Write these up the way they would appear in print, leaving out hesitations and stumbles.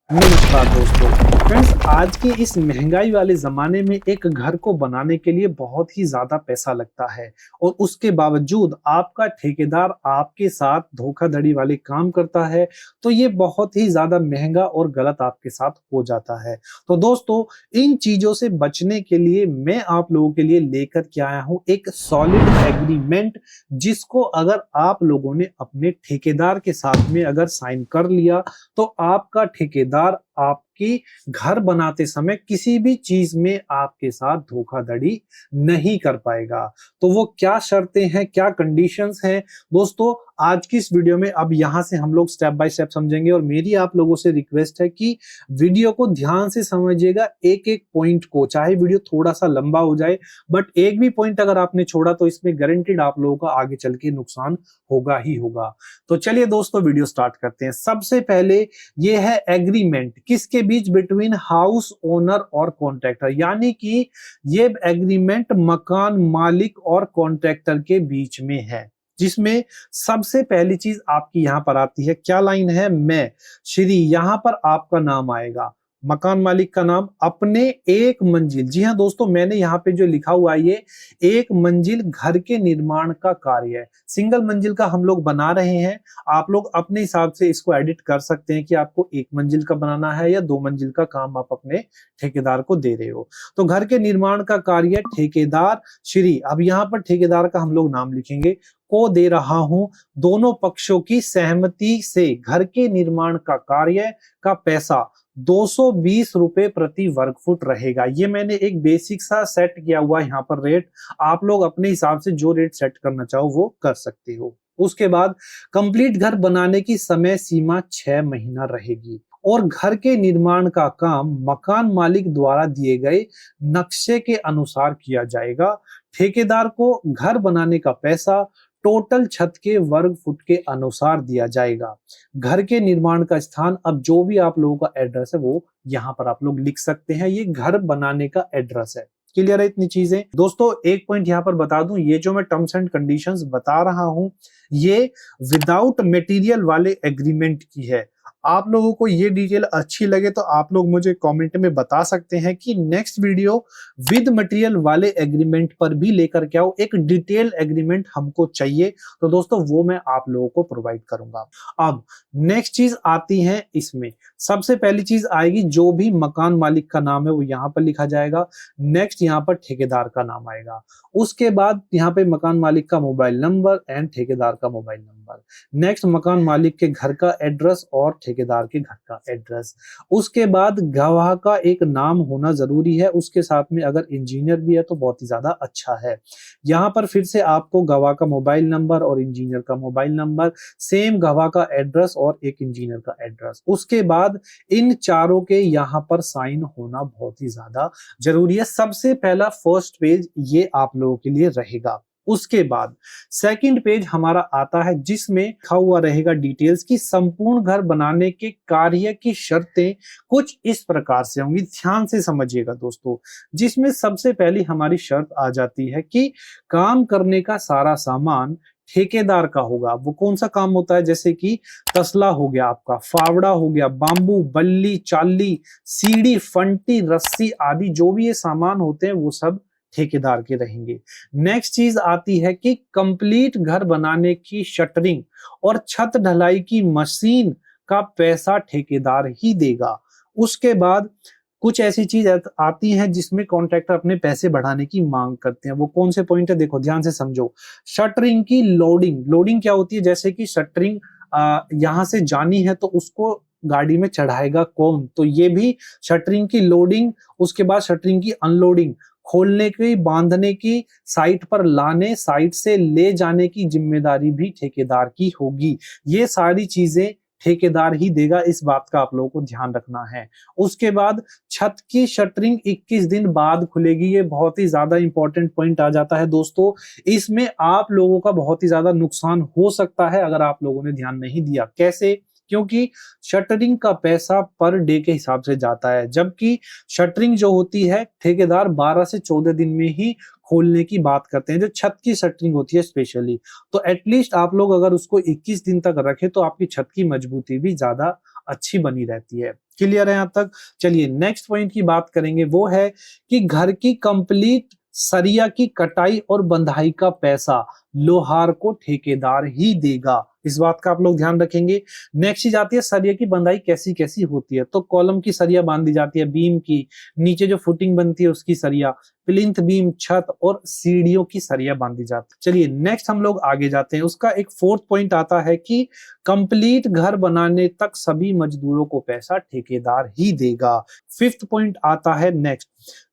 नमस्कार दोस्तों। फ्रेंड्स, आज के इस महंगाई वाले ज़माने में एक घर को बनाने के लिए बहुत ही ज़्यादा पैसा लगता है और उसके बावजूद आपका ठेकेदार आपके साथ धोखाधड़ी वाले काम करता है, तो ये बहुत ही ज़्यादा महंगा और गलत आपके साथ हो जाता है। तो दोस्तों, इन चीज़ों से बचने के लिए मैं आप लोगों के लिए लेकर के आया हूँ एक सॉलिड एग्रीमेंट, जिसको अगर आप लोगों ने अपने ठेकेदार के साथ में अगर साइन कर लिया, तो आपका ठेकेदार आपकी घर बनाते समय किसी भी चीज में आपके साथ धोखाधड़ी नहीं कर पाएगा। तो वो क्या शर्तें हैं, क्या कंडीशंस हैं दोस्तों, आज की इस वीडियो में अब यहां से हम लोग स्टेप बाय स्टेप समझेंगे। और मेरी आप लोगों से रिक्वेस्ट है कि वीडियो को ध्यान से समझिएगा, एक एक पॉइंट को, चाहे वीडियो थोड़ा सा लंबा हो जाए, बट एक भी पॉइंट अगर आपने छोड़ा तो इसमें गारंटीड आप लोगों का आगे चल के नुकसान होगा ही होगा। तो चलिए दोस्तों, वीडियो स्टार्ट करते हैं। सबसे पहले ये है एग्रीमेंट, किसके बीच? बिटवीन हाउस ओनर और कॉन्ट्रैक्टर, यानी कि ये एग्रीमेंट मकान मालिक और कॉन्ट्रैक्टर के बीच में है, जिसमें सबसे पहली चीज आपकी यहां पर आती है। क्या लाइन है? मैं श्री, यहां पर आपका नाम आएगा, मकान मालिक का नाम, अपने एक मंजिल, जी हाँ दोस्तों, मैंने यहाँ पे जो लिखा हुआ है ये एक मंजिल घर के निर्माण का कार्य है। सिंगल मंजिल का हम लोग बना रहे हैं, आप लोग अपने हिसाब से इसको एडिट कर सकते हैं कि आपको एक मंजिल का बनाना है या दो मंजिल का काम आप अपने ठेकेदार को दे रहे हो। तो घर के निर्माण का कार्य ठेकेदार श्री, अब यहाँ पर ठेकेदार का हम लोग नाम लिखेंगे, को दे रहा हूं, दोनों पक्षों की सहमति से घर के निर्माण का कार्य का पैसा 220 रुपए प्रति वर्ग फुट रहेगा। ये मैंने एक बेसिक सा सेट किया हुआ यहाँ पर रेट, आप लोग अपने हिसाब से जो रेट सेट करना चाहो वो कर सकते हो। उसके बाद कंप्लीट घर बनाने की समय सीमा 6 महीना रहेगी और घर के निर्माण का काम मकान मालिक द्वारा दिए गए नक्शे के अनुसार किया जाएगा। ठेकेदार को घर बनाने का पैसा टोटल छत के वर्ग फुट के अनुसार दिया जाएगा। घर के निर्माण का स्थान, अब जो भी आप लोगों का एड्रेस है वो यहाँ पर आप लोग लिख सकते हैं, ये घर बनाने का एड्रेस है। क्लियर है इतनी चीजें? दोस्तों, एक पॉइंट यहाँ पर बता दूं, ये जो मैं टर्म्स एंड कंडीशंस बता रहा हूं, ये विदाउट मटेरियल वाले एग्रीमेंट की है। आप लोगों को ये डिटेल अच्छी लगे तो आप लोग मुझे कमेंट में बता सकते हैं कि नेक्स्ट वीडियो विद मटेरियल वाले एग्रीमेंट पर भी लेकर के आओ, एक डिटेल एग्रीमेंट हमको चाहिए। तो दोस्तों, वो मैं आप लोगों को प्रोवाइड करूंगा। अब नेक्स्ट चीज आती है, इसमें सबसे पहली चीज आएगी, जो भी मकान मालिक का नाम है वो यहाँ पर लिखा जाएगा। नेक्स्ट यहाँ पर ठेकेदार का नाम आएगा। उसके बाद यहाँ पे मकान मालिक का मोबाइल नंबर एंड ठेकेदार का मोबाइल नंबर। नेक्स्ट मकान मालिक के घर का एड्रेस और ठेकेदार के घर का एड्रेस। उसके बाद गवाह का एक नाम होना जरूरी है, उसके साथ में अगर इंजीनियर भी है तो बहुत ही ज्यादा अच्छा है। यहाँ पर फिर से आपको गवाह का मोबाइल नंबर और इंजीनियर का मोबाइल नंबर, सेम गवाह का एड्रेस और एक इंजीनियर का एड्रेस। उसके बाद इन चारों के यहाँ पर साइन होना बहुत ही ज्यादा जरूरी है। सबसे पहला फर्स्ट पेज ये आप लोगों के लिए रहेगा। उसके बाद सेकंड पेज हमारा आता है, जिसमें लिखा हुआ रहेगा डिटेल्स की संपूर्ण घर बनाने के कार्य की शर्तें कुछ इस प्रकार से होंगी। ध्यान से समझिएगा दोस्तों, जिसमें सबसे पहली हमारी शर्त आ जाती है कि काम करने का सारा सामान ठेकेदार का होगा। वो कौन सा काम होता है? जैसे कि तसला हो गया, आपका फावड़ा हो गया, बांबू, बल्ली, चाली, सीढ़ी, फंटी, रस्सी आदि जो भी ये सामान होते हैं वो सब ठेकेदार के रहेंगे। नेक्स्ट चीज आती है कि कंप्लीट घर बनाने की शटरिंग और छत ढलाई की मशीन का पैसा ठेकेदार ही देगा। उसके बाद कुछ ऐसी चीज आती है जिसमें कॉन्ट्रैक्टर अपने पैसे बढ़ाने की मांग करते हैं। वो कौन से पॉइंट है? देखो ध्यान से समझो। शटरिंग की लोडिंग, लोडिंग क्या होती है? जैसे कि शटरिंग यहां से जानी है तो उसको गाड़ी में चढ़ाएगा कौन? तो ये भी शटरिंग की लोडिंग। उसके बाद शटरिंग की अनलोडिंग, खोलने की, बांधने की, साइट पर लाने, साइट से ले जाने की जिम्मेदारी भी ठेकेदार की होगी। ये सारी चीजें ठेकेदार ही देगा, इस बात का आप लोगों को ध्यान रखना है। उसके बाद छत की शटरिंग 21 दिन बाद खुलेगी। ये बहुत ही ज्यादा इंपॉर्टेंट पॉइंट आ जाता है दोस्तों, इसमें आप लोगों का बहुत ही ज्यादा नुकसान हो सकता है अगर आप लोगों ने ध्यान नहीं दिया। कैसे? क्योंकि शटरिंग का पैसा पर डे के हिसाब से जाता है, जबकि शटरिंग जो होती है ठेकेदार 12 से 14 दिन में ही खोलने की बात करते हैं, जो छत की शटरिंग होती है स्पेशली। तो एटलीस्ट आप लोग अगर उसको 21 दिन तक रखें तो आपकी छत की मजबूती भी ज्यादा अच्छी बनी रहती है। क्लियर है यहाँ तक? चलिए नेक्स्ट पॉइंट की बात करेंगे, वो है कि घर की कंप्लीट सरिया की कटाई और बंधाई का पैसा लोहार को ठेकेदार ही देगा। इस बात का आप लोग ध्यान रखेंगे। नेक्स्ट चीज आती है सरिया की बंधाई कैसी कैसी होती है। तो कॉलम की सरिया बांधी जाती है, बीम की, नीचे जो फुटिंग बनती है उसकी सरिया, प्लिंथ बीम, छत और सीढ़ियों की सरिया बांधी जाती है। चलिए नेक्स्ट हम लोग आगे जाते हैं। उसका एक फोर्थ पॉइंट आता है कि कंप्लीट घर बनाने तक सभी मजदूरों को पैसा ठेकेदार ही देगा। फिफ्थ पॉइंट आता है नेक्स्ट,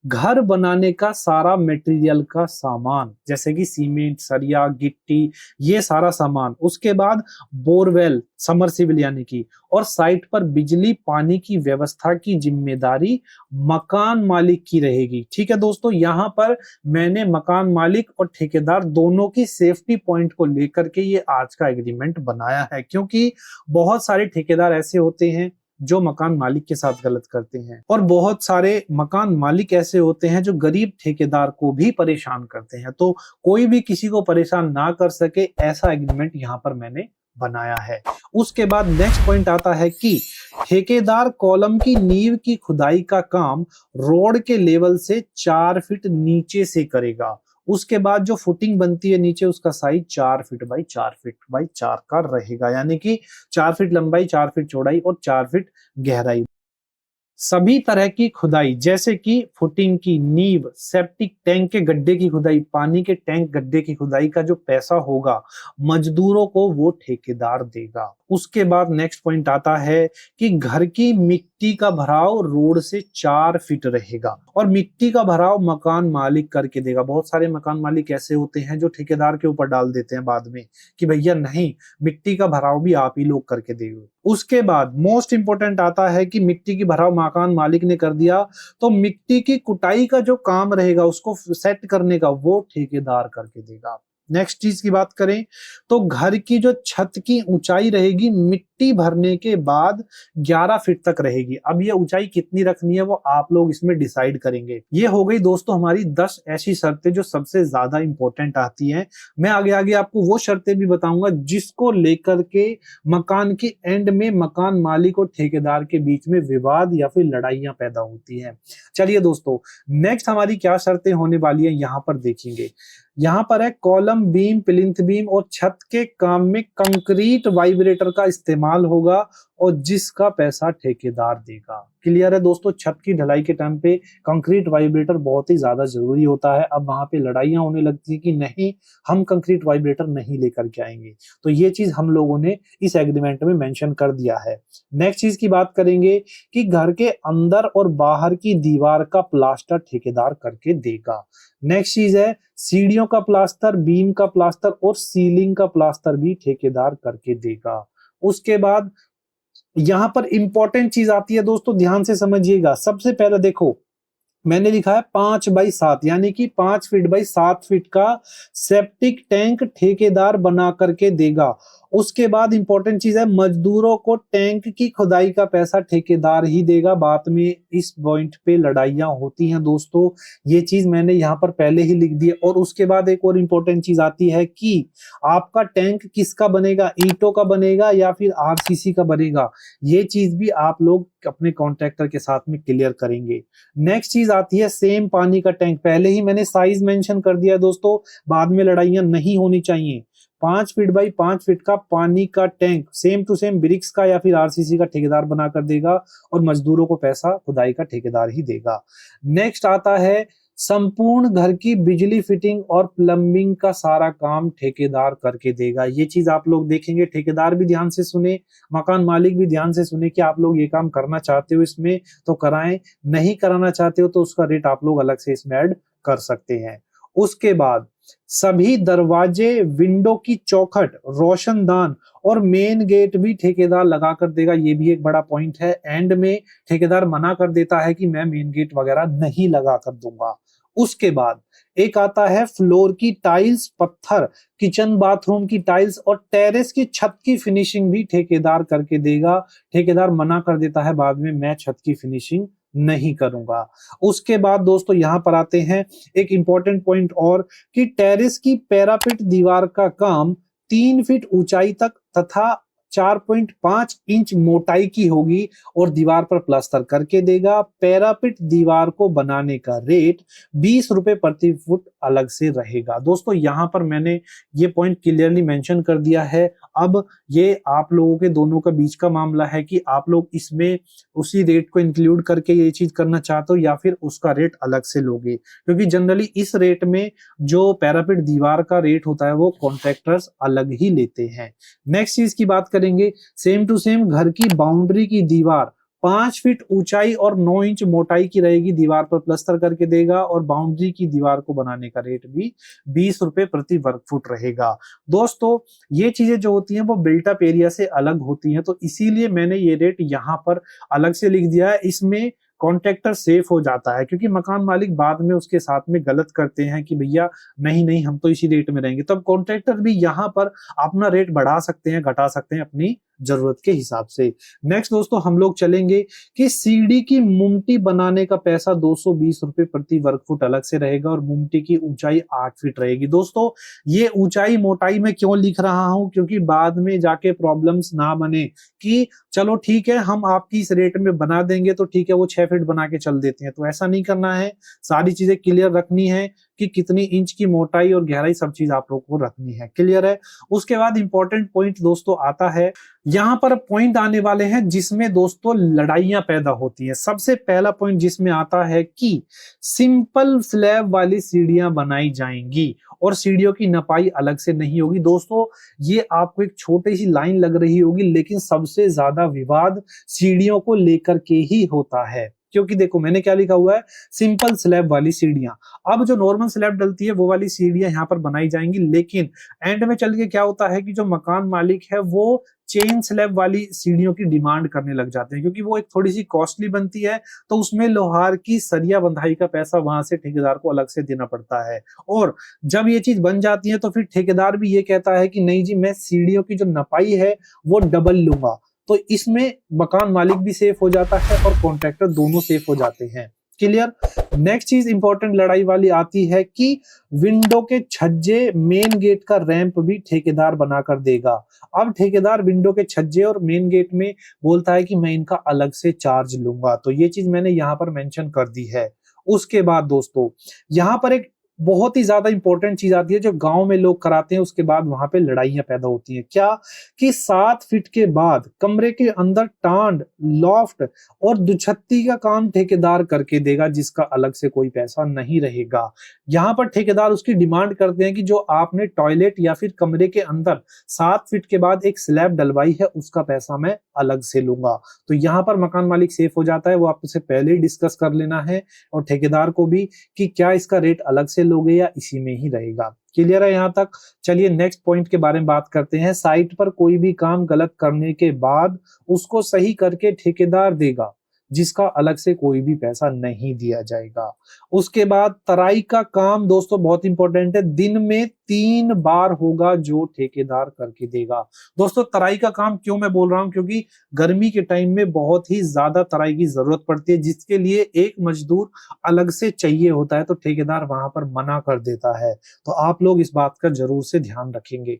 घर बनाने का सारा मटेरियल का सामान, जैसे कि सीमेंट, सरिया, गिट्टी, ये सारा सामान। उसके बाद बोरवेल, समरसीबल यानी कि, और साइट पर बिजली पानी की व्यवस्था की जिम्मेदारी मकान मालिक की रहेगी। ठीक है दोस्तों, यहाँ पर मैंने मकान मालिक और ठेकेदार दोनों की सेफ्टी पॉइंट को लेकर के ये आज का एग्रीमेंट बनाया है, क्योंकि बहुत सारे ठेकेदार ऐसे होते हैं जो मकान मालिक के साथ गलत करते हैं, और बहुत सारे मकान मालिक ऐसे होते हैं जो गरीब ठेकेदार को भी परेशान करते हैं। तो कोई भी किसी को परेशान ना कर सके, ऐसा एग्रीमेंट यहाँ पर मैंने बनाया है। उसके बाद नेक्स्ट पॉइंट आता है कि ठेकेदार कॉलम की नींव की खुदाई का काम रोड के लेवल से 4 फीट नीचे से करेगा। उसके बाद जो फुटिंग बनती है नीचे, उसका size 4 feet by 4 feet by 4 का रहेगा, यानी कि 4 फीट लंबाई, 4 फीट चौड़ाई और 4 फीट गहराई। सभी तरह की खुदाई, जैसे कि फुटिंग की, नींव, सेप्टिक टैंक के गड्ढे की खुदाई, पानी के टैंक गड्ढे की खुदाई का जो पैसा होगा मजदूरों को वो ठेकेदार देगा। उसके बाद नेक्स्ट पॉइंट आता है कि घर की मिट्टी का भराव रोड से 4 फीट रहेगा, और मिट्टी का भराव मकान मालिक करके देगा। बहुत सारे मकान मालिक ऐसे होते हैं जो ठेकेदार के ऊपर डाल देते हैं बाद में कि भैया नहीं, मिट्टी का भराव भी आप ही लोग करके देंगे। उसके बाद मोस्ट इंपोर्टेंट आता है कि मिट्टी की भराव मकान मालिक ने कर दिया, तो मिट्टी की कुटाई का जो काम रहेगा उसको सेट करने का, वो ठेकेदार करके देगा। नेक्स्ट चीज की बात करें तो घर की जो छत की ऊंचाई रहेगी मिट्टी भरने के बाद 11 फीट तक रहेगी। अब ये ऊंचाई कितनी रखनी है वो आप लोग इसमें डिसाइड करेंगे। ये हो गई दोस्तों हमारी 10 ऐसी शर्तें जो सबसे ज्यादा इंपॉर्टेंट आती हैं। मैं आगे आगे आपको वो शर्तें भी बताऊंगा जिसको लेकर के मकान के एंड में मकान मालिक और ठेकेदार के बीच में विवाद या फिर लड़ाइयां पैदा होती हैं। चलिए दोस्तों, नेक्स्ट हमारी क्या शर्तें होने वाली है यहाँ पर देखेंगे। यहाँ पर है कॉलम बीम, प्लिंथ बीम और छत के काम में कंक्रीट वाइब्रेटर का इस्तेमाल होगा और जिसका पैसा ठेकेदार देगा। क्लियर है दोस्तों, छत की ढलाई के टाइम पे कंक्रीट वाइब्रेटर बहुत ही ज्यादा जरूरी होता है। अब वहां पे लड़ाइयां होने लगती है कि नहीं, हम कंक्रीट वाइब्रेटर नहीं लेकर के आएंगे, तो ये चीज हम लोगों ने इस एग्रीमेंट में मेंशन कर दिया है। नेक्स्ट चीज की बात करेंगे कि घर के अंदर और बाहर की दीवार का प्लास्टर ठेकेदार करके देगा। नेक्स्ट चीज है सीढ़ियों का प्लास्टर, बीम का प्लास्टर और सीलिंग का प्लास्टर भी ठेकेदार करके देगा। उसके बाद यहां पर इंपॉर्टेंट चीज आती है दोस्तों, ध्यान से समझिएगा। सबसे पहले देखो, मैंने लिखा है 5 बाई 7, यानी कि 5 फीट बाई 7 फीट का सेप्टिक टैंक ठेकेदार बना करके देगा। उसके बाद इंपॉर्टेंट चीज है मजदूरों को टैंक की खुदाई का पैसा ठेकेदार ही देगा। बाद में इस पॉइंट पे लड़ाइयां होती हैं दोस्तों, ये चीज मैंने यहाँ पर पहले ही लिख दी है। और उसके बाद एक और इंपॉर्टेंट चीज आती है कि आपका टैंक किसका बनेगा, ईंटों का बनेगा या फिर आरसीसी का बनेगा, ये चीज भी आप लोग अपने कॉन्ट्रैक्टर के साथ में क्लियर करेंगे। नेक्स्ट चीज आती है सेम पानी का टैंक। पहले ही मैंने साइज मेंशन कर दिया दोस्तों, बाद में लड़ाइयां नहीं होनी चाहिए। 5 फीट बाई 5 फीट का पानी का tank same to same bricks का या फिर आरसीसी का ठेकेदार बना कर देगा और मजदूरों को पैसा खुदाई का ठेकेदार ही देगा। नेक्स्ट आता है संपूर्ण घर की बिजली फिटिंग और प्लम्बिंग का सारा काम ठेकेदार करके देगा। ये चीज आप लोग देखेंगे, ठेकेदार भी ध्यान से सुने, मकान मालिक भी ध्यान से सुने कि आप लोग ये काम करना चाहते हो इसमें तो कराएं, नहीं कराना चाहते हो तो उसका रेट आप लोग अलग से इसमें ऐड कर सकते हैं। उसके बाद सभी दरवाजे, विंडो की चौखट, रोशनदान और मेन गेट भी ठेकेदार लगा कर देगा। ये भी एक बड़ा पॉइंट है। एंड में ठेकेदार मना कर देता है कि मैं मेन गेट वगैरह नहीं लगा कर दूंगा। उसके बाद एक आता है फ्लोर की टाइल्स, पत्थर, किचन बाथरूम की टाइल्स और टेरेस की छत की फिनिशिंग भी ठेकेदार करके देगा। ठेकेदार मना कर देता है बाद में, मैं छत की फिनिशिंग नहीं करूंगा। उसके बाद दोस्तों यहां पर आते हैं एक इंपॉर्टेंट पॉइंट और, कि टेरेस की पैरापिट दीवार का काम 3 फीट ऊंचाई तक तथा 4.5 इंच मोटाई की होगी और दीवार पर प्लास्टर करके देगा। पैरापिट दीवार को बनाने का रेट 20 रुपए प्रति फुट अलग से रहेगा। दोस्तों यहां पर मैंने ये पॉइंट क्लियरली मेंशन कर दिया है। अब ये आप लोगों के दोनों का बीच का मामला है कि आप लोग इसमें उसी रेट को इंक्लूड करके ये चीज करना चाहते हो या फिर उसका रेट अलग से लोगे, क्योंकि जनरली इस रेट में जो पैरापिट दीवार का रेट होता है वो कॉन्ट्रैक्टर्स अलग ही लेते हैं। नेक्स्ट चीज की बात करेंगे, सेम टू सेम घर की बाउंड्री की दीवार 5 फीट ऊंचाई और 9 इंच मोटाई की रहेगी, दीवार पर प्लस्तर करके देगा और बाउंड्री की दीवार को बनाने का रेट भी 20 रुपए प्रति वर्ग फुट रहेगा। दोस्तों ये चीजें जो होती हैं वो बिल्ट अप एरिया से अलग होती हैं, तो इसीलिए मैंने ये रेट यहाँ पर अलग से लिख दिया है। इसमें कॉन्ट्रैक्टर सेफ हो जाता है, क्योंकि मकान मालिक बाद में उसके साथ में गलत करते हैं कि भैया नहीं नहीं हम तो इसी रेट में रहेंगे, तब कॉन्ट्रैक्टर भी यहाँ पर अपना रेट बढ़ा सकते हैं, घटा सकते हैं अपनी जरूरत के हिसाब से। नेक्स्ट दोस्तों हम लोग चलेंगे कि सीढ़ी की मुमटी बनाने का पैसा 220 रुपए प्रति वर्ग फुट अलग से रहेगा और मुमटी की ऊंचाई 8 फीट रहेगी। दोस्तों ये ऊंचाई मोटाई में क्यों लिख रहा हूं, क्योंकि बाद में जाके प्रॉब्लम्स ना बने कि चलो ठीक है हम आपकी इस रेट में बना देंगे तो ठीक है वो 6 फीट बना के चल देते हैं, तो ऐसा नहीं करना है। सारी चीजें क्लियर रखनी है कि कितनी इंच की मोटाई और गहराई सब चीज आप लोग को रखनी है, क्लियर है। उसके बाद इंपॉर्टेंट पॉइंट दोस्तों आता है, यहां पर पॉइंट आने वाले हैं जिसमें दोस्तों लड़ाइयां पैदा होती हैं। सबसे पहला पॉइंट जिसमें आता है कि सिंपल स्लैब वाली सीढ़ियां बनाई जाएंगी और सीढ़ियों की नपाई अलग से नहीं होगी। दोस्तों ये आपको एक छोटी सी लाइन लग रही होगी, लेकिन सबसे ज्यादा विवाद सीढ़ियों को लेकर के ही होता है, क्योंकि देखो मैंने क्या लिखा हुआ है, सिंपल स्लैब वाली सीढ़ियां। अब जो नॉर्मल स्लैब डलती है वो वाली सीढ़ियां यहाँ पर बनाई जाएंगी, लेकिन एंड में चल के क्या होता है कि जो मकान मालिक है वो चेन स्लैब वाली सीढ़ियों की डिमांड करने लग जाते हैं, क्योंकि वो एक थोड़ी सी कॉस्टली बनती है, तो उसमें लोहार की सरिया बंधाई का पैसा वहां से ठेकेदार को अलग से देना पड़ता है। और जब ये चीज बन जाती है तो फिर ठेकेदार भी ये कहता है कि नहीं जी मैं सीढ़ियों की जो नपाई है वो डबल लूंगा, तो इसमें मकान मालिक भी सेफ हो जाता है और कॉन्ट्रैक्टर दोनों सेफ हो जाते हैं, क्लियर। नेक्स्ट चीज इंपॉर्टेंट लड़ाई वाली आती है कि विंडो के छज्जे, मेन गेट का रैंप भी ठेकेदार बनाकर देगा। अब ठेकेदार विंडो के छज्जे और मेन गेट में बोलता है कि मैं इनका अलग से चार्ज लूंगा, तो ये चीज मैंने यहां पर मेंशन कर दी है। उसके बाद दोस्तों यहां पर एक बहुत ही ज्यादा इंपॉर्टेंट चीज आती है जो गांव में लोग कराते हैं, उसके बाद वहां पे लड़ाइयां पैदा होती हैं। क्या कि 7 फीट के बाद कमरे के अंदर टांड, लॉफ्ट और दुछत्ती का काम ठेकेदार करके देगा, जिसका अलग से कोई पैसा नहीं रहेगा। यहां पर ठेकेदार उसकी डिमांड करते हैं कि जो आपने टॉयलेट या फिर कमरे के अंदर 7 फीट के बाद एक स्लैब डलवाई है उसका पैसा मैं अलग से लूंगा। तो यहाँ पर मकान मालिक सेफ हो जाता है, वो आपसे पहले ही डिस्कस कर लेना है और ठेकेदार को भी कि क्या इसका रेट अलग से लोगे या इसी में ही रहेगा, क्लियर है यहाँ तक। चलिए नेक्स्ट पॉइंट के बारे में बात करते हैं। साइट पर कोई भी काम गलत करने के बाद उसको सही करके ठेकेदार देगा, जिसका अलग से कोई भी पैसा नहीं दिया जाएगा। उसके बाद तराई का काम दोस्तों बहुत इंपॉर्टेंट है, दिन में 3 बार होगा जो ठेकेदार करके देगा। दोस्तों तराई का काम क्यों मैं बोल रहा हूं, क्योंकि गर्मी के टाइम में बहुत ही ज्यादा तराई की जरूरत पड़ती है, जिसके लिए एक मजदूर अलग से चाहिए होता है, तो ठेकेदार वहां पर मना कर देता है। तो आप लोग इस बात का जरूर से ध्यान रखेंगे।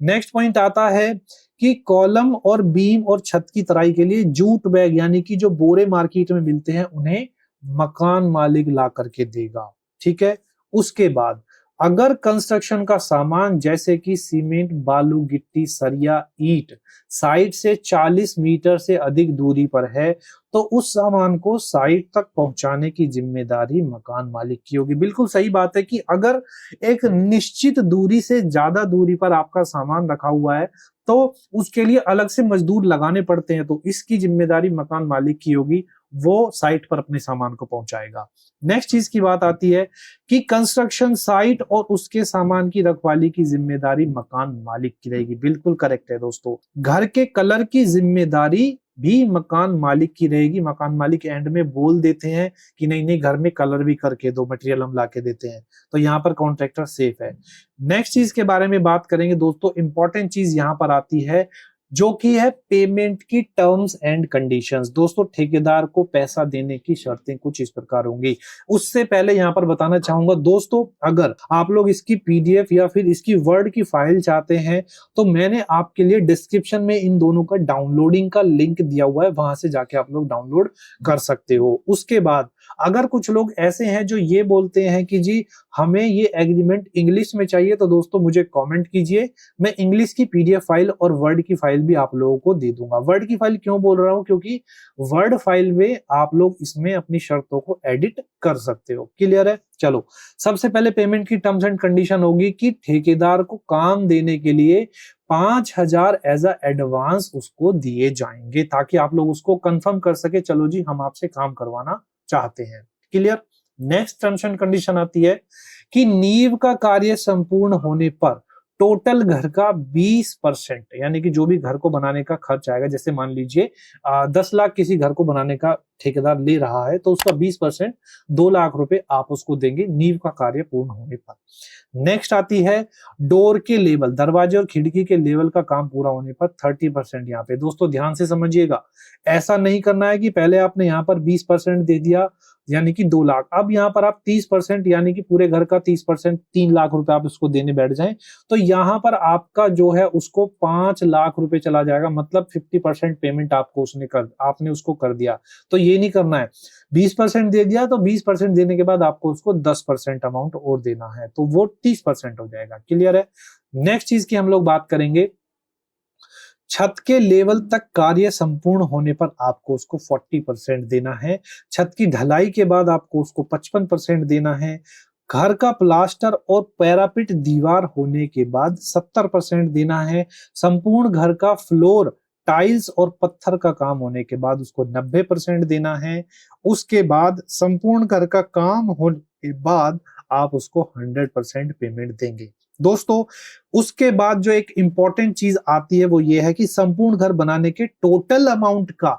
नेक्स्ट पॉइंट आता है कि कॉलम और बीम और छत की तराई के लिए जूट बैग यानी कि जो बोरे मार्केट में मिलते हैं उन्हें मकान मालिक ला करके देगा, ठीक है। उसके बाद अगर कंस्ट्रक्शन का सामान जैसे कि सीमेंट, बालू, गिट्टी, सरिया, ईंट साइट से 40 मीटर से अधिक दूरी पर है तो उस सामान को साइट तक पहुंचाने की जिम्मेदारी मकान मालिक की होगी। बिल्कुल सही बात है कि अगर एक निश्चित दूरी से ज्यादा दूरी पर आपका सामान रखा हुआ है तो उसके लिए अलग से मजदूर लगाने पड़ते हैं, तो इसकी जिम्मेदारी मकान मालिक की होगी, वो साइट पर अपने सामान को पहुंचाएगा। नेक्स्ट चीज की बात आती है कि कंस्ट्रक्शन साइट और उसके सामान की रखवाली की जिम्मेदारी मकान मालिक की रहेगी। बिल्कुल करेक्ट है दोस्तों। घर के कलर की जिम्मेदारी भी मकान मालिक की रहेगी। मकान मालिक एंड में बोल देते हैं कि नहीं नहीं घर में कलर भी करके दो, मटेरियल हम ला के देते हैं, तो यहाँ पर कॉन्ट्रैक्टर सेफ है। नेक्स्ट चीज के बारे में बात करेंगे दोस्तों, इंपॉर्टेंट चीज यहाँ पर आती है जो कि है पेमेंट की टर्म्स एंड कंडीशंस। दोस्तों ठेकेदार को पैसा देने की शर्तें कुछ इस प्रकार होंगी। उससे पहले यहां पर बताना चाहूंगा दोस्तों, अगर आप लोग इसकी पीडीएफ या फिर इसकी वर्ड की फाइल चाहते हैं तो मैंने आपके लिए डिस्क्रिप्शन में इन दोनों का डाउनलोडिंग का लिंक दिया हुआ है, वहां से जाके आप लोग डाउनलोड कर सकते हो। उसके बाद अगर कुछ लोग ऐसे हैं जो ये बोलते हैं कि जी हमें ये एग्रीमेंट इंग्लिश में चाहिए, तो दोस्तों मुझे कमेंट कीजिए, मैं इंग्लिश की पीडीएफ फाइल और वर्ड की फाइल भी आप लोगों को दे दूंगा। वर्ड की फाइल क्यों बोल रहा हूं, क्योंकि वर्ड फाइल में आप लोग इसमें अपनी शर्तों को एडिट कर सकते हो। क्लियर है? चलो, सबसे पहले पेमेंट की टर्म्स एंड कंडीशन होगी कि ठेकेदार को काम देने के लिए 5,000 एज अ एडवांस उसको दिए जाएंगे, ताकि आप लोग उसको कंफर्म कर सके चलो जी हम आपसे काम करवाना चाहते हैं। Clear? Next terms and condition आती है कि नींव का कार्य संपूर्ण होने पर टोटल घर का 20%, यानी कि जो भी घर को बनाने का खर्च आएगा, जैसे मान लीजिए 10 लाख किसी घर को बनाने का ठेकेदार ले रहा है, तो उसका 20% 2 लाख रुपए आप उसको देंगे नींव का कार्य पूर्ण होने पर। नेक्स्ट आती है डोर के लेवल, दरवाजे और खिड़की के लेवल का काम पूरा होने पर 30%। यहाँ पे दोस्तों ध्यान से समझिएगा, ऐसा नहीं करना है कि पहले आपने यहाँ पर 20% दे दिया यानी कि 2 लाख, अब यहाँ पर आप 30% यानी कि पूरे घर का 30% 3 लाख रुपए आप उसको देने बैठ जाएं, तो यहाँ पर आपका जो है उसको 5 लाख रुपए चला जाएगा। मतलब 50% पेमेंट आपको आपने उसको कर दिया। तो ये नहीं करना है, 20% दे दिया तो 20% देने के बाद आपको उसको 10% अमाउंट और देना है, तो वो 30% हो जाएगा। क्लियर है? नेक्स्ट चीज की हम लोग बात करेंगे, छत के लेवल तक कार्य संपूर्ण होने पर आपको उसको 40% देना है। छत की ढलाई के बाद आपको उसको 55% देना है। घर का प्लास्टर और पैरापिट दीवार होने के बाद 70% देना है। संपूर्ण घर का फ्लोर, टाइल्स और पत्थर का काम होने के बाद उसको 90% देना है। उसके बाद संपूर्ण घर का काम होने के बाद आप उसको 100% पेमेंट देंगे। दोस्तों उसके बाद जो एक इंपॉर्टेंट चीज आती है वो ये है कि संपूर्ण घर बनाने के टोटल अमाउंट का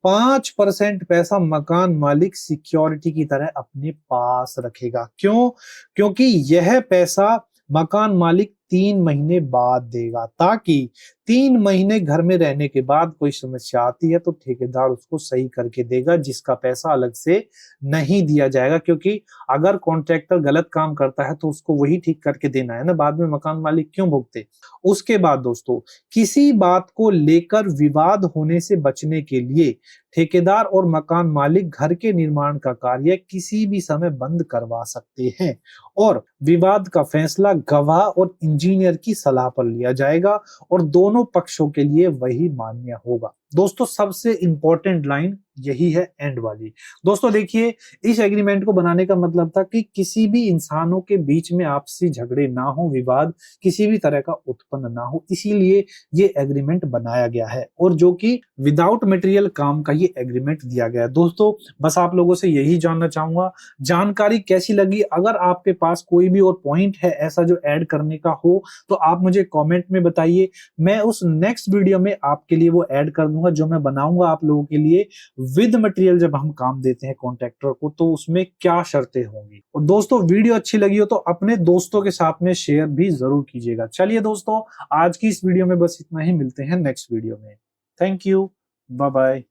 5% पैसा मकान मालिक सिक्योरिटी की तरह अपने पास रखेगा। क्यों? क्योंकि यह पैसा मकान मालिक 3 महीने बाद देगा, ताकि 3 महीने घर में रहने के बाद कोई समस्या आती है तो ठेकेदार उसको सही करके देगा, जिसका पैसा अलग से नहीं दिया जाएगा। क्योंकि अगर कॉन्ट्रैक्टर गलत काम करता है तो उसको वही ठीक करके देना है ना, बाद में मकान मालिक क्यों भुगते। उसके बाद दोस्तों किसी बात को लेकर विवाद होने से बचने के लिए ठेकेदार और मकान मालिक घर के निर्माण का कार्य किसी भी समय बंद करवा सकते हैं, और विवाद का फैसला गवाह और इंजीनियर की सलाह पर लिया जाएगा और दोनों पक्षों के लिए वही मान्य होगा। दोस्तों सबसे इंपॉर्टेंट लाइन यही है एंड वाली। दोस्तों देखिए, इस एग्रीमेंट को बनाने का मतलब था कि किसी भी इंसानों के बीच में आपसी झगड़े ना हो, विवाद किसी भी तरह का उत्पन्न ना हो, इसीलिए ये एग्रीमेंट बनाया गया है, और जो कि विदाउट मटेरियल काम का ये एग्रीमेंट दिया गया है। दोस्तों बस आप लोगों से यही जानना चाहूंगा, जानकारी कैसी लगी? अगर आपके पास कोई भी और पॉइंट है ऐसा जो ऐड करने का हो तो आप मुझे कमेंट में बताइए, मैं उस नेक्स्ट वीडियो में आपके लिए वो ऐड कर दूंगा जो मैं बनाऊंगा आप लोगों के लिए। विद मटेरियल जब हम काम देते हैं कॉन्ट्रैक्टर को तो उसमें क्या शर्तें होंगी। और दोस्तों वीडियो अच्छी लगी हो तो अपने दोस्तों के साथ में शेयर भी जरूर कीजिएगा। चलिए दोस्तों आज की इस वीडियो में बस इतना ही, मिलते हैं नेक्स्ट वीडियो में। Thank you, bye bye.